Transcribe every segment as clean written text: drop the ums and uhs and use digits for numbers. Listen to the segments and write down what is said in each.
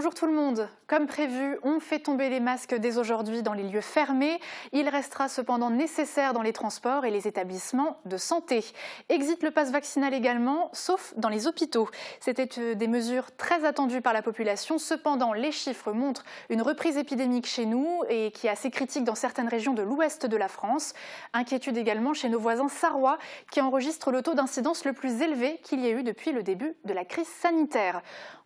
Bonjour tout le monde. Comme prévu, on fait tomber les masques dès aujourd'hui dans les lieux fermés. Il restera cependant nécessaire dans les transports et les établissements de santé. Exit le pass vaccinal également, sauf dans les hôpitaux. C'était des mesures très attendues par la population. Cependant, les chiffres montrent une reprise épidémique chez nous et qui est assez critique dans certaines régions de l'ouest de la France. Inquiétude également chez nos voisins sarrois qui enregistrent le taux d'incidence le plus élevé qu'il y ait eu depuis le début de la crise sanitaire.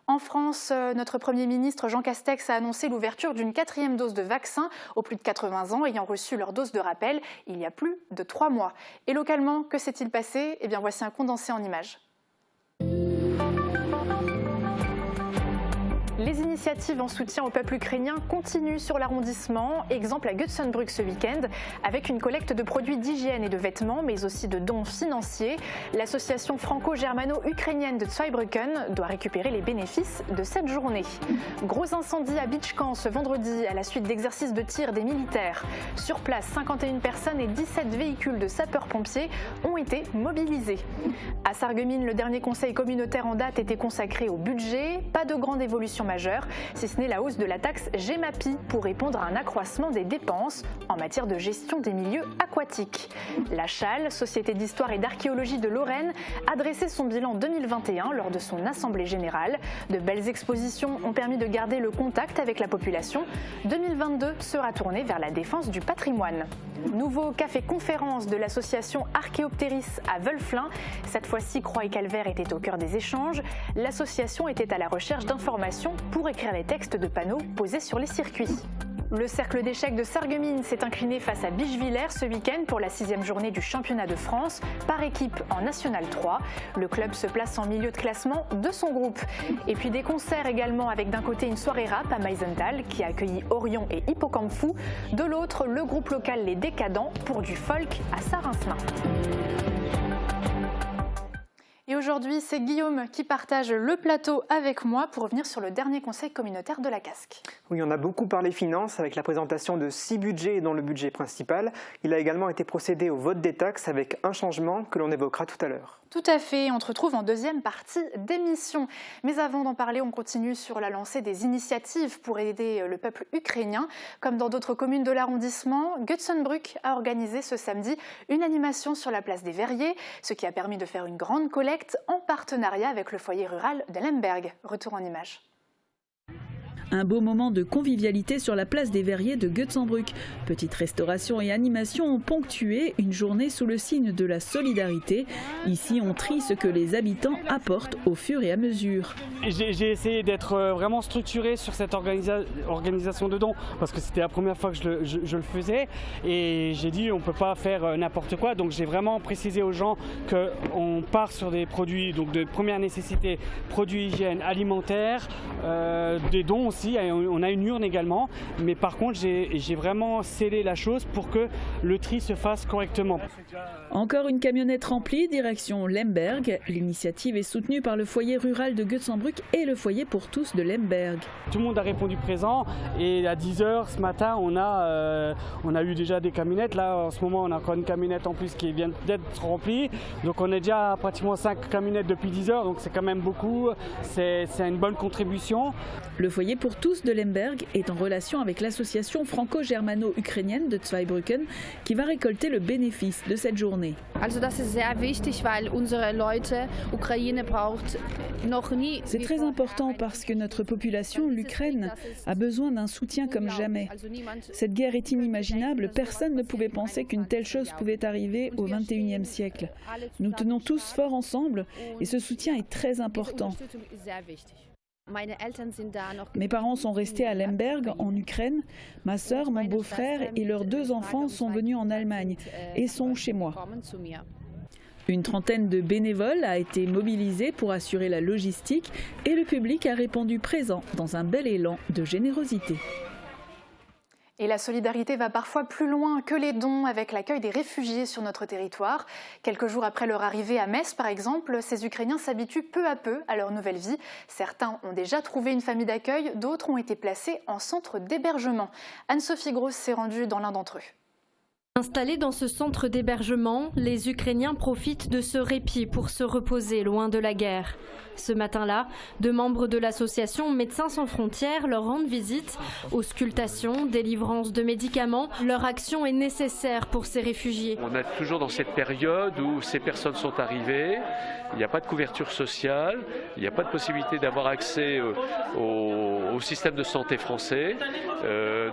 En France, notre Premier ministre Jean Castex a annoncé l'ouverture d'une 4e dose de vaccin aux plus de 80 ans ayant reçu leur dose de rappel il y a plus de 3 mois. Et localement, que s'est-il passé ? Eh bien, voici un condensé en images. Les initiatives en soutien au peuple ukrainien continuent sur l'arrondissement. Exemple à Göteborg ce week-end, avec une collecte de produits d'hygiène et de vêtements, mais aussi de dons financiers. L'association franco-germano-ukrainienne de Zweibrücken doit récupérer les bénéfices de cette journée. Gros incendie à Bitchkan ce vendredi à la suite d'exercices de tir des militaires. Sur place, 51 personnes et 17 véhicules de sapeurs-pompiers ont été mobilisés. À Sarreguemines, le dernier conseil communautaire en date était consacré au budget. Pas de grande évolution majeure, si ce n'est la hausse de la taxe Gemapi pour répondre à un accroissement des dépenses en matière de gestion des milieux aquatiques. La Chale, Société d'histoire et d'archéologie de Lorraine, a dressé son bilan 2021 lors de son assemblée générale. De belles expositions ont permis de garder le contact avec la population. 2022 sera tourné vers la défense du patrimoine. Nouveau café-conférence de l'association Archéoptéris à Wölflin. Cette fois-ci, Croix et Calvaire étaient au cœur des échanges. L'association était à la recherche d'informations pour écrire les textes de panneaux posés sur les circuits. Le cercle d'échecs de Sarreguemines s'est incliné face à Bischwiller ce week-end pour la 6e journée du championnat de France, par équipe en National 3. Le club se place en milieu de classement de son groupe. Et puis des concerts également avec d'un côté une soirée rap à Meisenthal qui a accueilli Orion et Hippocampe Fou, de l'autre le groupe local Les Décadents pour du folk à Saint-Rincelin. Et aujourd'hui, c'est Guillaume qui partage le plateau avec moi pour revenir sur le dernier conseil communautaire de la Casques. Oui, on a beaucoup parlé finances avec la présentation de 6 budgets dont le budget principal. Il a également été procédé au vote des taxes avec un changement que l'on évoquera tout à l'heure. Tout à fait, on te retrouve en deuxième partie d'émission. Mais avant d'en parler, on continue sur la lancée des initiatives pour aider le peuple ukrainien. Comme dans d'autres communes de l'arrondissement, Göteborg a organisé ce samedi une animation sur la place des Verriers, ce qui a permis de faire une grande collecte en partenariat avec le foyer rural de Lemberg. Retour en images. Un beau moment de convivialité sur la place des Verriers de Göteborg. Petite restauration et animation ont ponctué une journée sous le signe de la solidarité. Ici, on trie ce que les habitants apportent au fur et à mesure. J'ai essayé d'être vraiment structuré sur cette organisation de dons parce que c'était la première fois que je le faisais et j'ai dit on ne peut pas faire n'importe quoi. Donc j'ai vraiment précisé aux gens qu'on part sur des produits donc de première nécessité, produits hygiène, alimentaires, des dons aussi. On a une urne également, mais par contre j'ai vraiment scellé la chose pour que le tri se fasse correctement. Encore une camionnette remplie, direction Lemberg. L'initiative est soutenue par le foyer rural de Göteborg et le foyer pour tous de Lemberg. Tout le monde a répondu présent et à 10h ce matin on a eu déjà des camionnettes. Là en ce moment on a encore une camionnette en plus qui vient d'être remplie. Donc on est déjà à pratiquement 5 camionnettes depuis 10h, donc c'est quand même beaucoup, c'est une bonne contribution. Le foyer pour tous de Lemberg est en relation avec l'association franco-germano-ukrainienne de Zweibrücken qui va récolter le bénéfice de cette journée. C'est très important parce que notre population, l'Ukraine, a besoin d'un soutien comme jamais. Cette guerre est inimaginable, personne ne pouvait penser qu'une telle chose pouvait arriver au XXIe siècle. Nous tenons tous fort ensemble et ce soutien est très important. Mes parents sont restés à Lemberg, en Ukraine. Ma sœur, mon beau-frère et leurs 2 enfants sont venus en Allemagne et sont chez moi. Une trentaine de bénévoles a été mobilisée pour assurer la logistique et le public a répondu présent dans un bel élan de générosité. Et la solidarité va parfois plus loin que les dons avec l'accueil des réfugiés sur notre territoire. Quelques jours après leur arrivée à Metz, par exemple, ces Ukrainiens s'habituent peu à peu à leur nouvelle vie. Certains ont déjà trouvé une famille d'accueil, d'autres ont été placés en centre d'hébergement. Anne-Sophie Gross s'est rendue dans l'un d'entre eux. Installés dans ce centre d'hébergement, les Ukrainiens profitent de ce répit pour se reposer loin de la guerre. Ce matin-là, 2 membres de l'association Médecins sans frontières leur rendent visite. Auscultation, délivrance de médicaments, leur action est nécessaire pour ces réfugiés. On est toujours dans cette période où ces personnes sont arrivées, il n'y a pas de couverture sociale, il n'y a pas de possibilité d'avoir accès au système de santé français,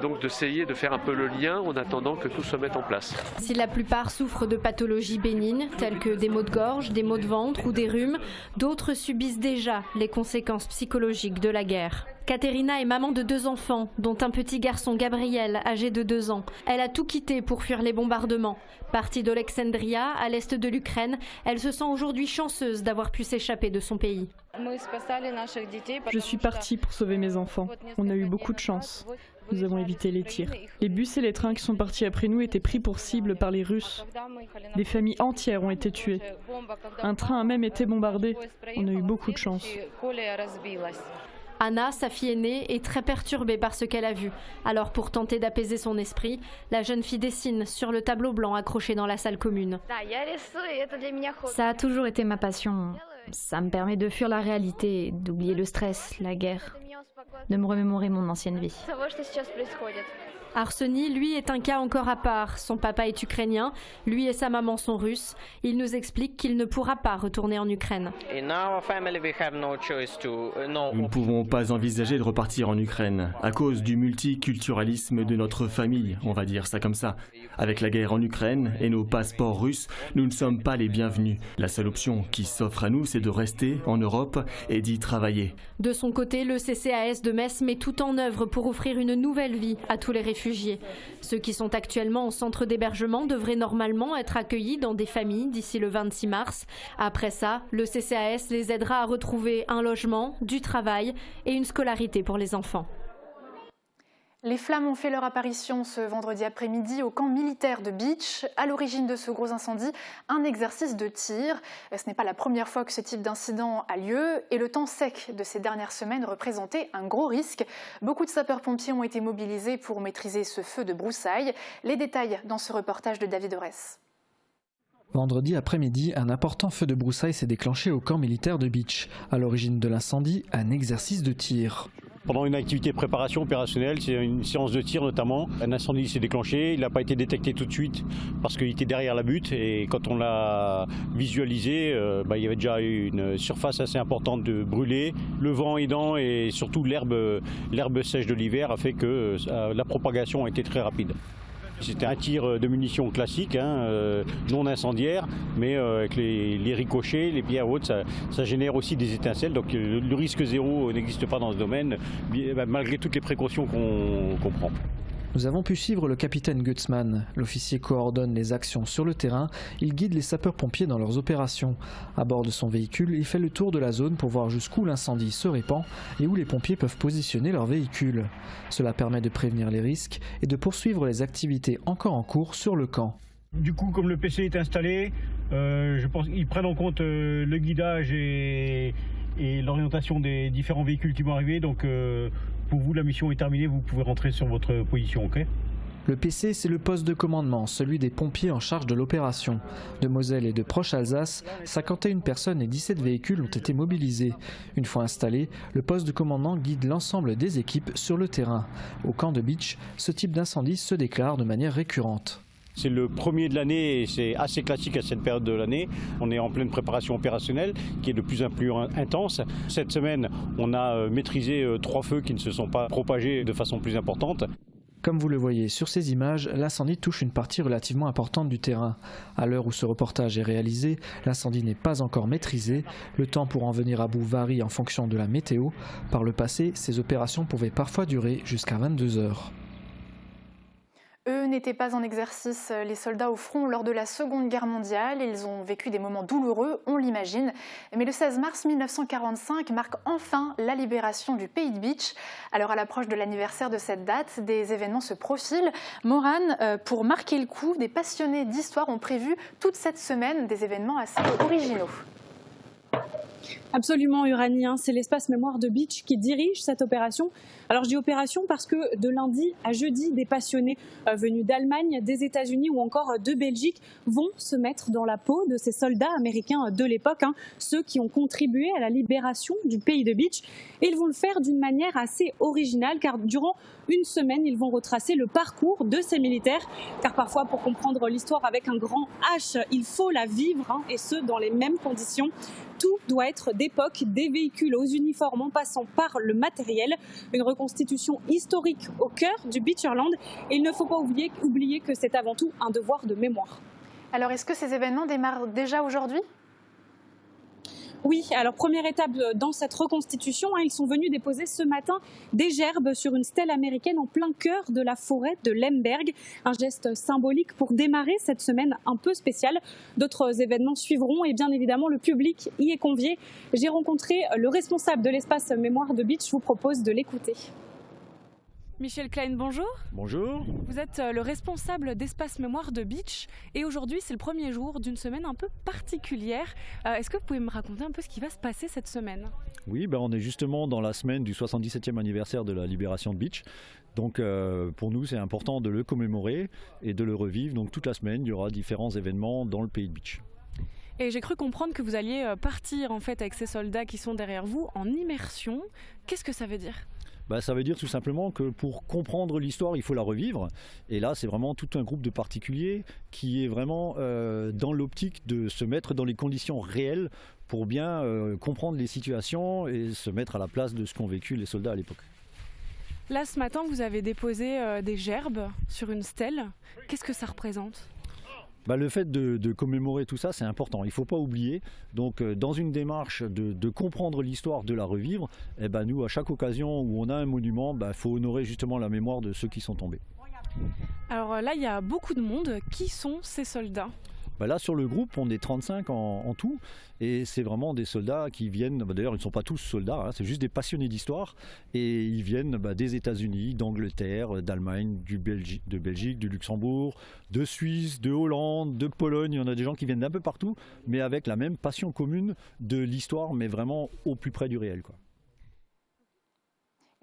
donc d'essayer de faire un peu le lien en attendant que tout se mette en place. Si la plupart souffrent de pathologies bénignes, telles que des maux de gorge, des maux de ventre ou des rhumes, d'autres subissent déjà les conséquences psychologiques de la guerre. Katerina est maman de 2 enfants, dont un petit garçon Gabriel, âgé de 2 ans. Elle a tout quitté pour fuir les bombardements. Partie d'Olexandria, à l'est de l'Ukraine, elle se sent aujourd'hui chanceuse d'avoir pu s'échapper de son pays. Je suis partie pour sauver mes enfants. On a eu beaucoup de chance. Nous avons évité les tirs. Les bus et les trains qui sont partis après nous étaient pris pour cible par les Russes. Des familles entières ont été tuées. Un train a même été bombardé. On a eu beaucoup de chance. Anna, sa fille aînée, est très perturbée par ce qu'elle a vu. Alors pour tenter d'apaiser son esprit, la jeune fille dessine sur le tableau blanc accroché dans la salle commune. Ça a toujours été ma passion. Ça me permet de fuir la réalité, d'oublier le stress, la guerre, de me remémorer mon ancienne vie. Arseny, lui, est un cas encore à part. Son papa est ukrainien, lui et sa maman sont russes. Il nous explique qu'il ne pourra pas retourner en Ukraine. Nous ne pouvons pas envisager de repartir en Ukraine à cause du multiculturalisme de notre famille, on va dire ça comme ça. Avec la guerre en Ukraine et nos passeports russes, nous ne sommes pas les bienvenus. La seule option qui s'offre à nous, c'est de rester en Europe et d'y travailler. De son côté, le CCAS de Metz met tout en œuvre pour offrir une nouvelle vie à tous les réfugiés. Ceux qui sont actuellement en centre d'hébergement devraient normalement être accueillis dans des familles d'ici le 26 mars. Après ça, le CCAS les aidera à retrouver un logement, du travail et une scolarité pour les enfants. Les flammes ont fait leur apparition ce vendredi après-midi au camp militaire de Bitch. À l'origine de ce gros incendie, un exercice de tir. Ce n'est pas la première fois que ce type d'incident a lieu et le temps sec de ces dernières semaines représentait un gros risque. Beaucoup de sapeurs-pompiers ont été mobilisés pour maîtriser ce feu de broussailles. Les détails dans ce reportage de David Orès. Vendredi après-midi, un important feu de broussailles s'est déclenché au camp militaire de Bitch. À l'origine de l'incendie, un exercice de tir. Pendant une activité de préparation opérationnelle, c'est une séance de tir notamment, un incendie s'est déclenché, il n'a pas été détecté tout de suite parce qu'il était derrière la butte et quand on l'a visualisé, il y avait déjà une surface assez importante de brûlée. Le vent aidant et surtout l'herbe sèche de l'hiver a fait que la propagation a été très rapide. C'était un tir de munitions classique, non incendiaire, mais avec les ricochets, les pierres hautes, ça génère aussi des étincelles. Donc le risque zéro n'existe pas dans ce domaine, malgré toutes les précautions qu'on prend. Nous avons pu suivre le capitaine Gutzmann. L'officier coordonne les actions sur le terrain, il guide les sapeurs-pompiers dans leurs opérations. À bord de son véhicule, il fait le tour de la zone pour voir jusqu'où l'incendie se répand et où les pompiers peuvent positionner leur véhicule. Cela permet de prévenir les risques et de poursuivre les activités encore en cours sur le camp. Du coup, comme le PC est installé, je pense qu'ils prennent en compte le guidage et l'orientation des différents véhicules qui vont arriver. Donc pour vous, la mission est terminée, vous pouvez rentrer sur votre position, ok ? Le PC, c'est le poste de commandement, celui des pompiers en charge de l'opération. De Moselle et de proche Alsace, 51 personnes et 17 véhicules ont été mobilisés. Une fois installé, le poste de commandement guide l'ensemble des équipes sur le terrain. Au camp de Bitch, ce type d'incendie se déclare de manière récurrente. C'est le premier de l'année et c'est assez classique à cette période de l'année. On est en pleine préparation opérationnelle qui est de plus en plus intense. Cette semaine, on a maîtrisé 3 feux qui ne se sont pas propagés de façon plus importante. Comme vous le voyez sur ces images, l'incendie touche une partie relativement importante du terrain. À l'heure où ce reportage est réalisé, l'incendie n'est pas encore maîtrisé. Le temps pour en venir à bout varie en fonction de la météo. Par le passé, ces opérations pouvaient parfois durer jusqu'à 22 heures. Eux n'étaient pas en exercice, les soldats au front lors de la Seconde Guerre mondiale. Ils ont vécu des moments douloureux, on l'imagine. Mais le 16 mars 1945 marque enfin la libération du pays de Bitch. Alors à l'approche de l'anniversaire de cette date, des événements se profilent. Morane, pour marquer le coup, des passionnés d'histoire ont prévu toute cette semaine des événements assez originaux. Absolument, Uranie, c'est l'espace mémoire de Beach qui dirige cette opération. Alors je dis opération parce que de lundi à jeudi, des passionnés venus d'Allemagne, des États-Unis ou encore de Belgique vont se mettre dans la peau de ces soldats américains de l'époque, ceux qui ont contribué à la libération du pays de Beach. Et ils vont le faire d'une manière assez originale car durant une semaine, ils vont retracer le parcours de ces militaires. Car parfois, pour comprendre l'histoire avec un grand H, il faut la vivre et ce, dans les mêmes conditions. Tout doit être d'époque, des véhicules aux uniformes en passant par le matériel. Une reconstitution historique au cœur du Beacherland. Et il ne faut pas oublier que c'est avant tout un devoir de mémoire. Alors, est-ce que ces événements démarrent déjà aujourd'hui ? Oui, alors première étape dans cette reconstitution, ils sont venus déposer ce matin des gerbes sur une stèle américaine en plein cœur de la forêt de Lemberg. Un geste symbolique pour démarrer cette semaine un peu spéciale. D'autres événements suivront et bien évidemment le public y est convié. J'ai rencontré le responsable de l'espace mémoire de Beach, je vous propose de l'écouter. Michel Klein, bonjour. Bonjour. Vous êtes le responsable d'Espace Mémoire de Beach et aujourd'hui c'est le premier jour d'une semaine un peu particulière. Est-ce que vous pouvez me raconter un peu ce qui va se passer cette semaine ? Oui, on est justement dans la semaine du 77e anniversaire de la libération de Beach. Donc pour nous c'est important de le commémorer et de le revivre. Donc toute la semaine il y aura différents événements dans le pays de Beach. Et j'ai cru comprendre que vous alliez partir en fait avec ces soldats qui sont derrière vous en immersion. Qu'est-ce que ça veut dire ? Ça veut dire tout simplement que pour comprendre l'histoire, il faut la revivre. Et là, c'est vraiment tout un groupe de particuliers qui est vraiment dans l'optique de se mettre dans les conditions réelles pour bien comprendre les situations et se mettre à la place de ce qu'ont vécu les soldats à l'époque. Là, ce matin, vous avez déposé des gerbes sur une stèle. Qu'est-ce que ça représente ? Le fait de commémorer tout ça, c'est important. Il ne faut pas oublier. Donc, dans une démarche de comprendre l'histoire, de la revivre, nous, à chaque occasion où on a un monument, faut honorer justement la mémoire de ceux qui sont tombés. Alors là, il y a beaucoup de monde. Qui sont ces soldats ? Là, sur le groupe, on est 35 en tout. Et c'est vraiment des soldats qui viennent, d'ailleurs ils ne sont pas tous soldats, c'est juste des passionnés d'histoire. Et ils viennent des États-Unis, d'Angleterre, d'Allemagne, de Belgique, du Luxembourg, de Suisse, de Hollande, de Pologne. Il y en a des gens qui viennent d'un peu partout, mais avec la même passion commune de l'histoire, mais vraiment au plus près du réel, quoi.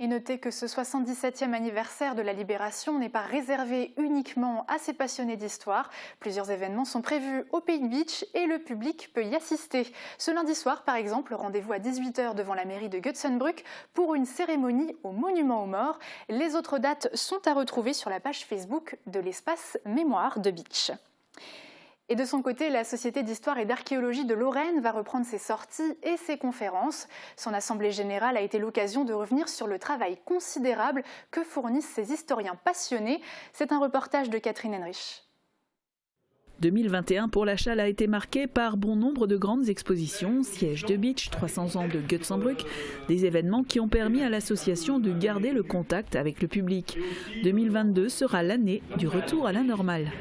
Et notez que ce 77e anniversaire de la Libération n'est pas réservé uniquement à ces passionnés d'histoire. Plusieurs événements sont prévus au Pays de Beach et le public peut y assister. Ce lundi soir, par exemple, rendez-vous à 18h devant la mairie de Götzenbrück pour une cérémonie au Monument aux Morts. Les autres dates sont à retrouver sur la page Facebook de l'espace Mémoire de Beach. Et de son côté, la Société d'histoire et d'archéologie de Lorraine va reprendre ses sorties et ses conférences. Son assemblée générale a été l'occasion de revenir sur le travail considérable que fournissent ces historiens passionnés. C'est un reportage de Catherine Henrich. 2021 pour la Chale a été marqué par bon nombre de grandes expositions, siège de Beach, 300 ans de Götzenbrück, des événements qui ont permis à l'association de garder le contact avec le public. 2022 sera l'année du retour à la normale.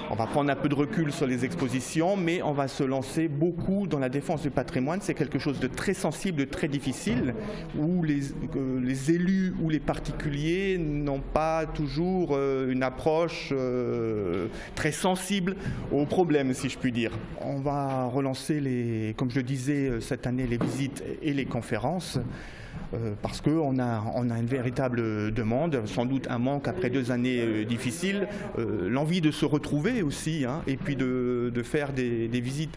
On va prendre un peu de recul sur les expositions, mais on va se lancer beaucoup dans la défense du patrimoine. C'est quelque chose de très sensible, de très difficile, où les élus ou les particuliers n'ont pas toujours une approche très sensible aux problèmes, si je puis dire. On va relancer, comme je le disais, cette année, les visites et les conférences. Parce qu'on a une véritable demande, sans doute un manque après 2 années difficiles, l'envie de se retrouver aussi, et puis de faire des visites,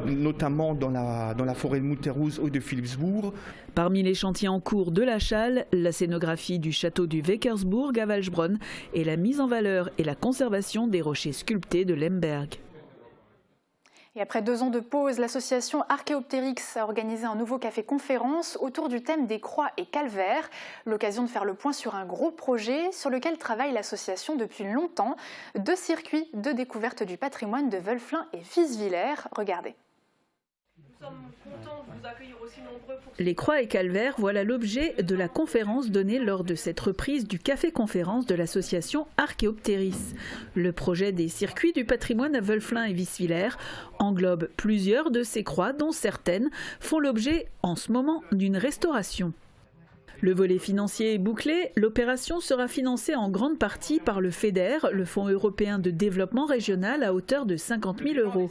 notamment dans la forêt de Mouterhouse ou de Philipsbourg. Parmi les chantiers en cours de la Chale, la scénographie du château du Weckersbourg à Walsbronn et la mise en valeur et la conservation des rochers sculptés de Lemberg. Et après 2 ans de pause, l'association Archéoptérix a organisé un nouveau café-conférence autour du thème des croix et calvaires. L'occasion de faire le point sur un gros projet sur lequel travaille l'association depuis longtemps. 2 circuits de découverte du patrimoine de Wölflin et Wieswiller. Regardez. Nous sommes contents de vous accueillir aussi nombreux pour... Les croix et calvaires, voilà l'objet de la conférence donnée lors de cette reprise du café-conférence de l'association Archéoptérix. Le projet des circuits du patrimoine à Wölflin et Wieswiller englobe plusieurs de ces croix dont certaines font l'objet en ce moment d'une restauration. Le volet financier est bouclé. L'opération sera financée en grande partie par le FEDER, le Fonds européen de développement régional, à hauteur de 50 000 €.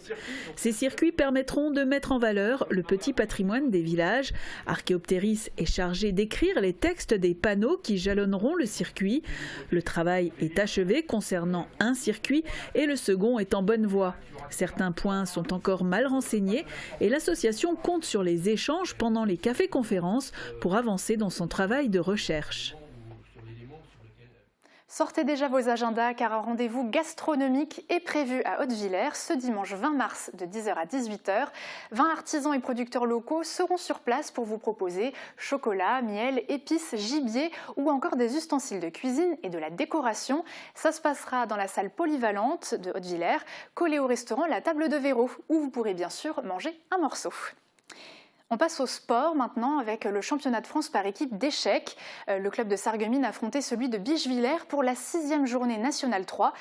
Ces circuits permettront de mettre en valeur le petit patrimoine des villages. Archéoptéris est chargé d'écrire les textes des panneaux qui jalonneront le circuit. Le travail est achevé concernant un circuit et le second est en bonne voie. Certains points sont encore mal renseignés et l'association compte sur les échanges pendant les cafés-conférences pour avancer dans son travail de recherche. Sortez déjà vos agendas car un rendez-vous gastronomique est prévu à Hautevillers ce dimanche 20 mars de 10h à 18h. 20 artisans et producteurs locaux seront sur place pour vous proposer chocolat, miel, épices, gibier ou encore des ustensiles de cuisine et de la décoration. Ça se passera dans la salle polyvalente de Hautevillers, collée au restaurant La Table de Véro, où vous pourrez bien sûr manger un morceau. On passe au sport maintenant avec le championnat de France par équipe d'échecs. Le club de Sarreguemines affrontait celui de Bischwiller pour la 6e journée nationale 3.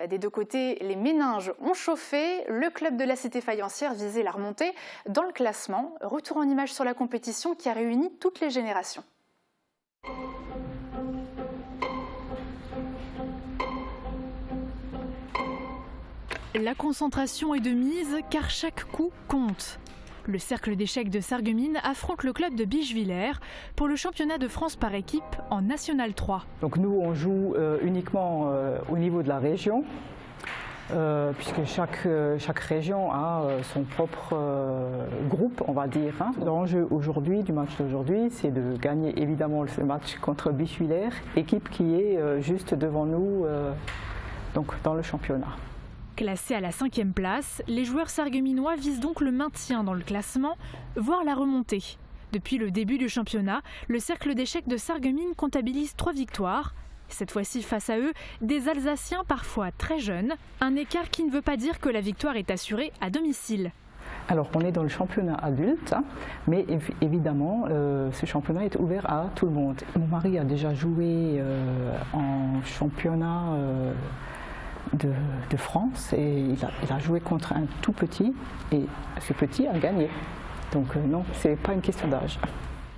Des deux côtés, les méninges ont chauffé. Le club de la Cité Faïencière visait la remontée dans le classement. Retour en images sur la compétition qui a réuni toutes les générations. La concentration est de mise car chaque coup compte. Le cercle d'échecs de Sarreguemines affronte le club de Bischwiller pour le championnat de France par équipe en National 3. Donc nous on joue uniquement au niveau de la région, puisque chaque région a son propre groupe, on va dire. L'enjeu aujourd'hui, du match d'aujourd'hui, c'est de gagner évidemment ce match contre Bischwiller, équipe qui est juste devant nous donc dans le championnat. Classés à la 5e place, les joueurs sarregueminois visent donc le maintien dans le classement, voire la remontée. Depuis le début du championnat, le cercle d'échecs de Sarreguemines comptabilise 3 victoires. Cette fois-ci, face à eux, des Alsaciens parfois très jeunes. Un écart qui ne veut pas dire que la victoire est assurée à domicile. Alors on est dans le championnat adulte, mais évidemment ce championnat est ouvert à tout le monde. Mon mari a déjà joué en championnat de France et il a joué contre un tout petit et ce petit a gagné. Donc non, c'est pas une question d'âge.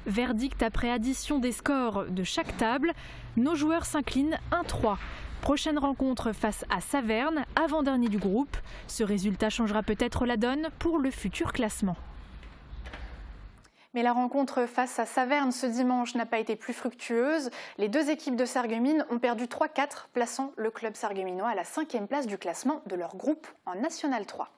Verdict après addition des scores de chaque table, nos joueurs s'inclinent 1-3. Prochaine rencontre face à Saverne, avant-dernier du groupe. Ce résultat changera peut-être la donne pour le futur classement. Mais la rencontre face à Saverne ce dimanche n'a pas été plus fructueuse. Les deux équipes de Sarreguemines ont perdu 3-4, plaçant le club sarregueminois à la 5e place du classement de leur groupe en National 3.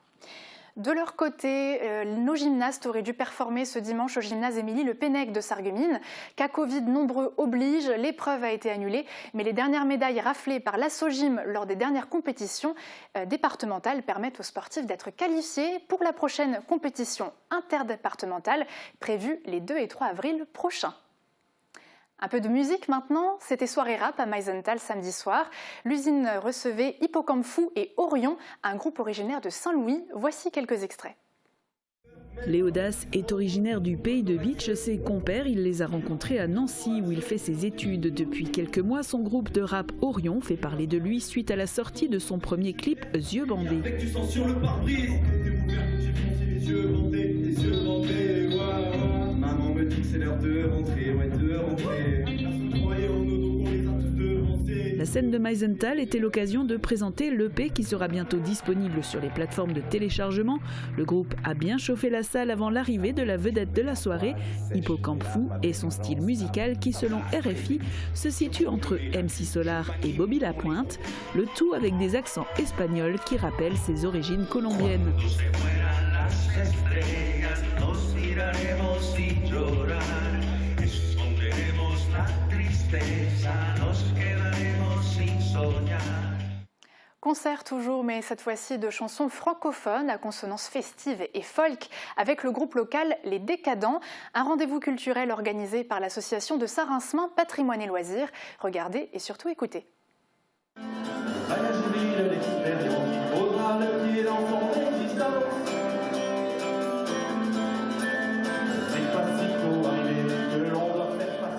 De leur côté, nos gymnastes auraient dû performer ce dimanche au gymnase Émilie Le Pennec de Sarreguemines. Cas Covid nombreux oblige, l'épreuve a été annulée, mais les dernières médailles raflées par l'Assogym lors des dernières compétitions départementales permettent aux sportifs d'être qualifiés pour la prochaine compétition interdépartementale prévue les 2 et 3 avril prochains. Un peu de musique maintenant, c'était soirée rap à Meisenthal samedi soir. L'usine recevait Hippocampe Fou et Orion, un groupe originaire de Saint-Louis. Voici quelques extraits. Léodas est originaire du pays de Bitche, ses compères, il les a rencontrés à Nancy où il fait ses études. Depuis quelques mois, son groupe de rap Orion fait parler de lui suite à la sortie de son premier clip Yeux bandés. Avec du sang sur le pare-brise, les yeux bandés, maman me dit que c'est l'heure de rentrer, ouais de rentrer. La scène de Meisenthal était l'occasion de présenter l'EP qui sera bientôt disponible sur les plateformes de téléchargement. Le groupe a bien chauffé la salle avant l'arrivée de la vedette de la soirée, Hippocampe Fou, et son style musical qui, selon RFI, se situe entre MC Solar et Bobby Lapointe, le tout avec des accents espagnols qui rappellent ses origines colombiennes. Concert toujours, mais cette fois-ci de chansons francophones à consonance festive et folk avec le groupe local Les Décadents, un rendez-vous culturel organisé par l'association de Saint-Rincement Patrimoine et Loisirs. Regardez et surtout écoutez.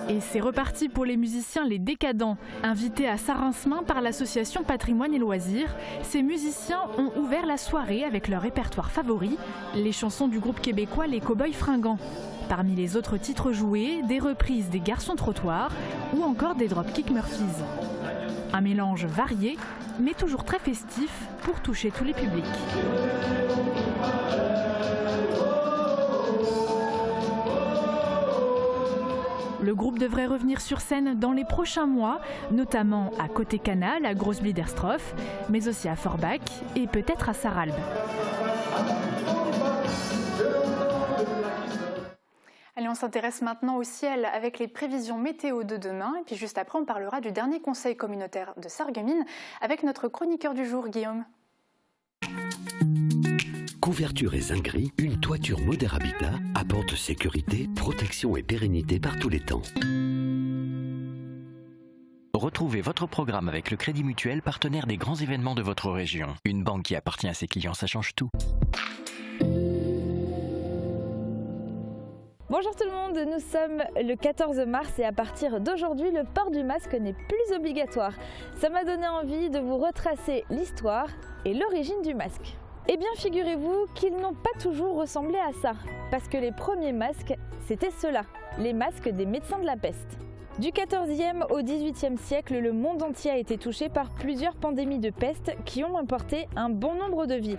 Et C'est reparti pour les musiciens Les Décadents. Invités à Saint-Rincemain par l'association Patrimoine et Loisirs, ces musiciens ont ouvert la soirée avec leur répertoire favori, les chansons du groupe québécois Les Cowboys Fringants. Parmi les autres titres joués, des reprises des Garçons Trottoirs ou encore des Dropkick Murphys. Un mélange varié, mais toujours très festif pour toucher tous les publics. Le groupe devrait revenir sur scène dans les prochains mois, notamment à Côté-Canal, à Grosse-Bliederstroff, mais aussi à Forbach et peut-être à Sarralbe. Allez, on s'intéresse maintenant au ciel avec les prévisions météo de demain. Et puis juste après, on parlera du dernier conseil communautaire de Sarreguemines avec notre chroniqueur du jour, Guillaume. Couverture et zinguerie, une toiture Moder Habitat apporte sécurité, protection et pérennité par tous les temps. Retrouvez votre programme avec le Crédit Mutuel, partenaire des grands événements de votre région. Une banque qui appartient à ses clients, ça change tout. Bonjour tout le monde, nous sommes le 14 mars et à partir d'aujourd'hui, le port du masque n'est plus obligatoire. Ça m'a donné envie de vous retracer l'histoire et l'origine du masque. Eh bien, figurez-vous qu'ils n'ont pas toujours ressemblé à ça, parce que les premiers masques, c'était ceux-là, les masques des médecins de la peste. Du XIVe au XVIIIe siècle, le monde entier a été touché par plusieurs pandémies de peste qui ont emporté un bon nombre de vies.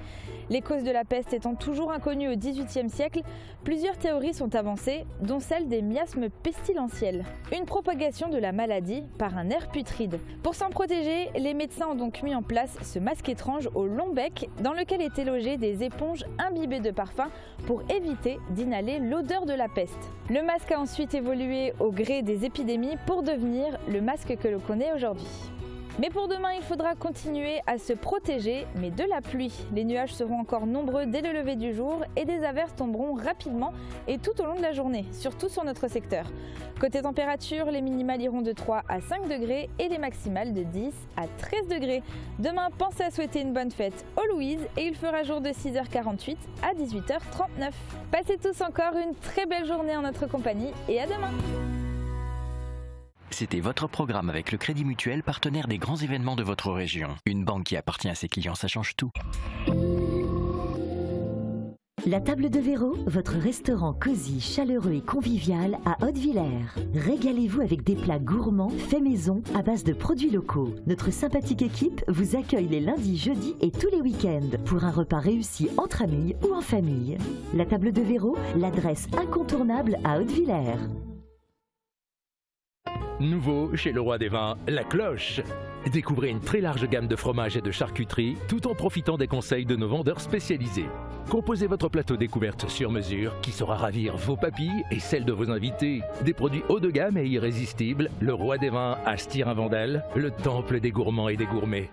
Les causes de la peste étant toujours inconnues au XVIIIe siècle, plusieurs théories sont avancées, dont celle des miasmes pestilentiels. Une propagation de la maladie par un air putride. Pour s'en protéger, les médecins ont donc mis en place ce masque étrange au long bec dans lequel étaient logées des éponges imbibées de parfum pour éviter d'inhaler l'odeur de la peste. Le masque a ensuite évolué au gré des épidémies pour devenir le masque que l'on connaît aujourd'hui. Mais pour demain, il faudra continuer à se protéger, mais de la pluie. Les nuages seront encore nombreux dès le lever du jour et des averses tomberont rapidement et tout au long de la journée, surtout sur notre secteur. Côté température, les minimales iront de 3 à 5 degrés et les maximales de 10 à 13 degrés. Demain, pensez à souhaiter une bonne fête aux Louises et il fera jour de 6h48 à 18h39. Passez tous encore une très belle journée en notre compagnie et à demain. C'était votre programme avec le Crédit Mutuel, partenaire des grands événements de votre région. Une banque qui appartient à ses clients, ça change tout. La Table de Véro, votre restaurant cosy, chaleureux et convivial à Haute-Villers. Régalez-vous avec des plats gourmands, faits maison, à base de produits locaux. Notre sympathique équipe vous accueille les lundis, jeudis et tous les week-ends pour un repas réussi entre amis ou en famille. La Table de Véro, l'adresse incontournable à Haute-Villers. Nouveau chez le Roi des Vins, la cloche. Découvrez une très large gamme de fromages et de charcuterie tout en profitant des conseils de nos vendeurs spécialisés. Composez votre plateau découverte sur mesure qui saura ravir vos papilles et celles de vos invités. Des produits haut de gamme et irrésistibles, le Roi des Vins à Styrin-Vandel, le temple des gourmands et des gourmets.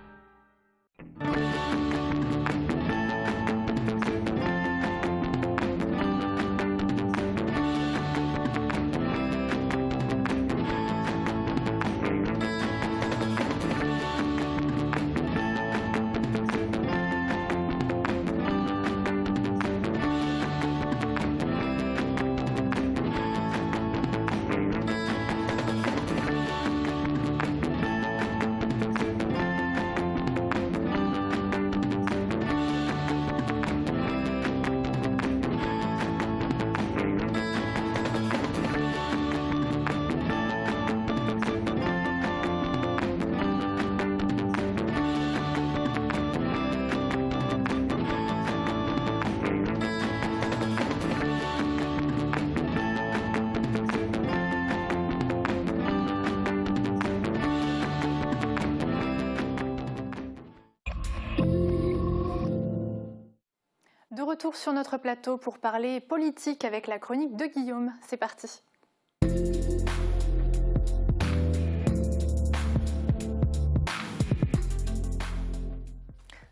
De retour sur notre plateau pour parler politique avec la chronique de Guillaume. C'est parti.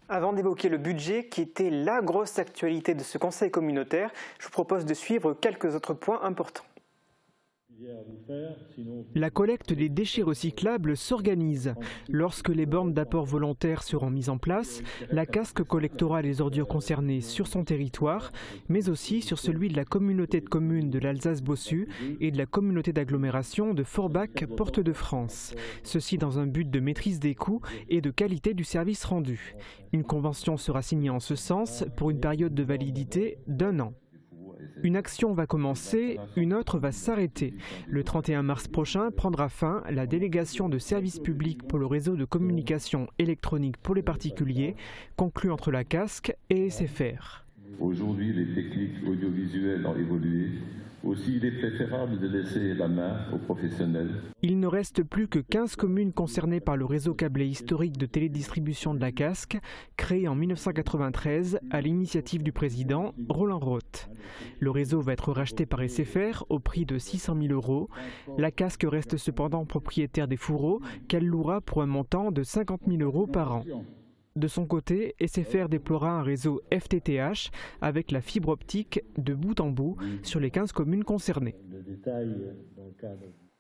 Avant d'évoquer le budget, qui était la grosse actualité de ce conseil communautaire, je vous propose de suivre quelques autres points importants. La collecte des déchets recyclables s'organise. Lorsque les bornes d'apport volontaire seront mises en place, la CASC collectera les ordures concernées sur son territoire, mais aussi sur celui de la communauté de communes de l'Alsace-Bossu et de la communauté d'agglomération de Forbach-Porte-de-France. Ceci dans un but de maîtrise des coûts et de qualité du service rendu. Une convention sera signée en ce sens pour une période de validité d'1 an. Une action va commencer, une autre va s'arrêter. Le 31 mars prochain prendra fin la délégation de services publics pour le réseau de communication électronique pour les particuliers, conclue entre la CASC et SFR. Aujourd'hui, les techniques audiovisuelles ont évolué. Aussi, il est préférable de laisser la main aux professionnels. Il ne reste plus que 15 communes concernées par le réseau câblé historique de télédistribution de la CASC, créé en 1993 à l'initiative du président Roland Roth. Le réseau va être racheté par SFR au prix de 600 000 €. La CASC reste cependant propriétaire des fourreaux qu'elle louera pour un montant de 50 000 € par an. De son côté, SFR déploiera un réseau FTTH avec la fibre optique de bout en bout sur les 15 communes concernées.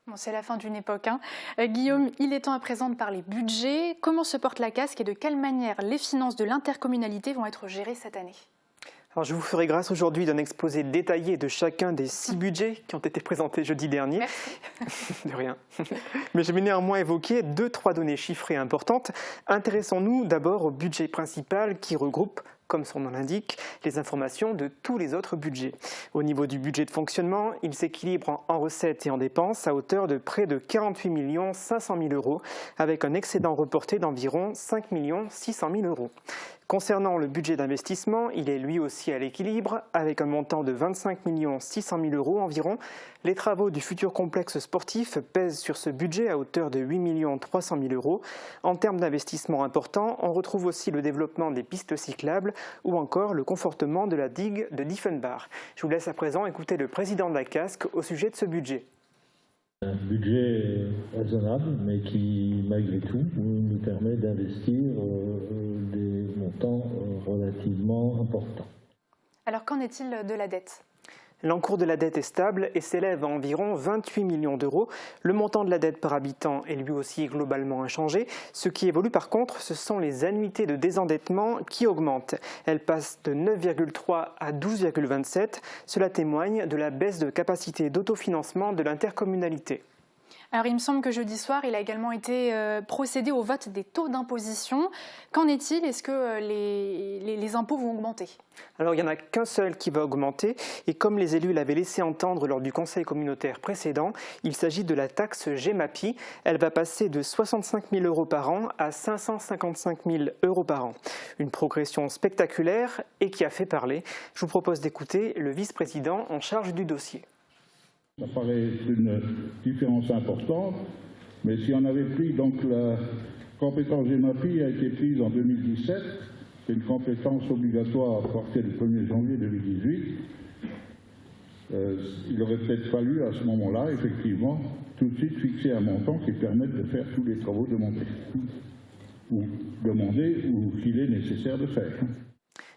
Bon, c'est la fin d'une époque. Guillaume, il est temps à présent de parler budget. Comment se porte la CASC et de quelle manière les finances de l'intercommunalité vont être gérées cette année ? Alors, je vous ferai grâce aujourd'hui d'un exposé détaillé de chacun des 6 budgets qui ont été présentés jeudi dernier. Merci. De rien. Mais je vais néanmoins évoquer 2-3 données chiffrées importantes. Intéressons-nous d'abord au budget principal qui regroupe, comme son nom l'indique, les informations de tous les autres budgets. Au niveau du budget de fonctionnement, il s'équilibre en recettes et en dépenses à hauteur de près de 48 500 000 €, avec un excédent reporté d'environ 5 600 000 €. Concernant le budget d'investissement, il est lui aussi à l'équilibre, avec un montant de 25 600 000 € environ. Les travaux du futur complexe sportif pèsent sur ce budget à hauteur de 8 300 000 €. En termes d'investissement importants, on retrouve aussi le développement des pistes cyclables ou encore le confortement de la digue de Diefenbach. Je vous laisse à présent écouter le président de la CASC au sujet de ce budget. Un budget raisonnable, mais qui, malgré tout, nous permet d'investir des montants relativement importants. Alors, qu'en est-il de la dette ? L'encours de la dette est stable et s'élève à environ 28 millions €. Le montant de la dette par habitant est lui aussi globalement inchangé. Ce qui évolue par contre, ce sont les annuités de désendettement qui augmentent. Elles passent de 9,3 à 12,27. Cela témoigne de la baisse de capacité d'autofinancement de l'intercommunalité. Alors, il me semble que jeudi soir, il a également été procédé au vote des taux d'imposition. Qu'en est-il ? Est-ce que les impôts vont augmenter ? Alors, il n'y en a qu'un seul qui va augmenter. Et comme les élus l'avaient laissé entendre lors du conseil communautaire précédent, il s'agit de la taxe GEMAPI. Elle va passer de 65 000 € par an à 555 000 € par an. Une progression spectaculaire et qui a fait parler. Je vous propose d'écouter le vice-président en charge du dossier. Ça paraît une différence importante, mais si on avait pris, donc la compétence GEMAPI a été prise en 2017, c'est une compétence obligatoire à partir du 1er janvier 2018. Il aurait peut-être fallu à ce moment-là, effectivement, tout de suite fixer un montant qui permette de faire tous les travaux demandés, ou qu'il est nécessaire de faire.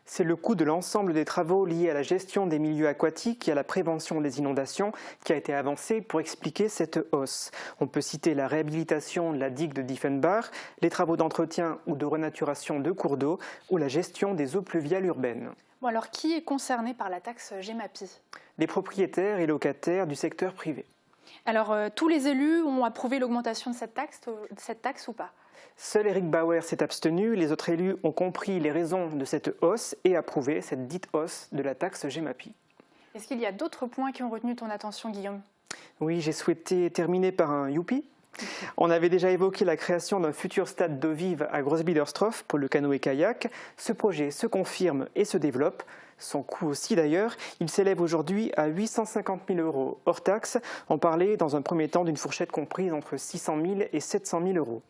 C'est le coût de l'ensemble des travaux liés à la gestion des milieux aquatiques et à la prévention des inondations qui a été avancé pour expliquer cette hausse. On peut citer la réhabilitation de la digue de Diefenbach, les travaux d'entretien ou de renaturation de cours d'eau ou la gestion des eaux pluviales urbaines. Bon, alors, qui est concerné par la taxe GEMAPI ? Les propriétaires et locataires du secteur privé. Alors, tous les élus ont approuvé l'augmentation de cette taxe ou pas ? Seul Éric Bauer s'est abstenu, les autres élus ont compris les raisons de cette hausse et approuvé cette dite hausse de la taxe GEMAPI. Est-ce qu'il y a d'autres points qui ont retenu ton attention, Guillaume ? Oui, j'ai souhaité terminer par un youpi. On avait déjà évoqué la création d'un futur stade d'eau vive à Großbiederstorf pour le canoë-kayak. Ce projet se confirme et se développe. Son coût aussi d'ailleurs, il s'élève aujourd'hui à 850 000 € hors taxe. On parlait dans un premier temps d'une fourchette comprise entre 600 000 et 700 000 €.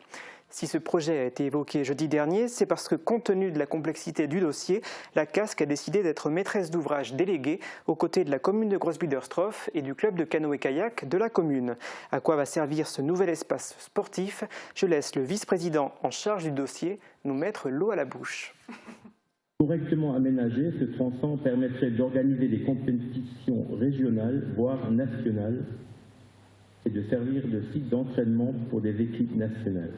Si ce projet a été évoqué jeudi dernier, c'est parce que compte tenu de la complexité du dossier, la CASC a décidé d'être maîtresse d'ouvrage déléguée aux côtés de la commune de Großbiederstorf et du club de canoë-kayak de la commune. À quoi va servir ce nouvel espace sportif ? Je laisse le vice-président en charge du dossier nous mettre l'eau à la bouche. Correctement aménagé, ce tronçon permettrait d'organiser des compétitions régionales, voire nationales, et de servir de site d'entraînement pour des équipes nationales.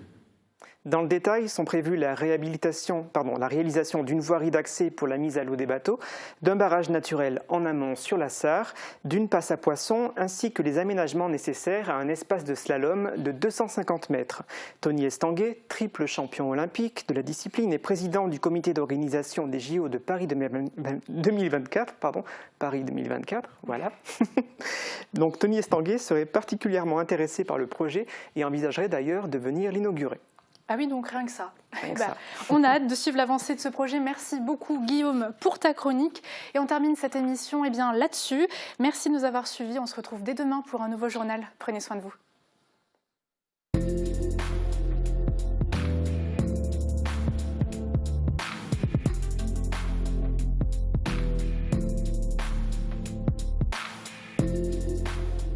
Dans le détail, sont prévues la réalisation d'une voirie d'accès pour la mise à l'eau des bateaux, d'un barrage naturel en amont sur la Sarre, d'une passe à poissons, ainsi que les aménagements nécessaires à un espace de slalom de 250 mètres. Tony Estanguet, triple champion olympique de la discipline et président du comité d'organisation des JO de Paris 2024, voilà. Donc Tony Estanguet serait particulièrement intéressé par le projet et envisagerait d'ailleurs de venir l'inaugurer. Ah oui, donc rien que ça. On a hâte de suivre l'avancée de ce projet. Merci beaucoup Guillaume pour ta chronique. Et on termine cette émission là-dessus. Merci de nous avoir suivis. On se retrouve dès demain pour un nouveau journal. Prenez soin de vous.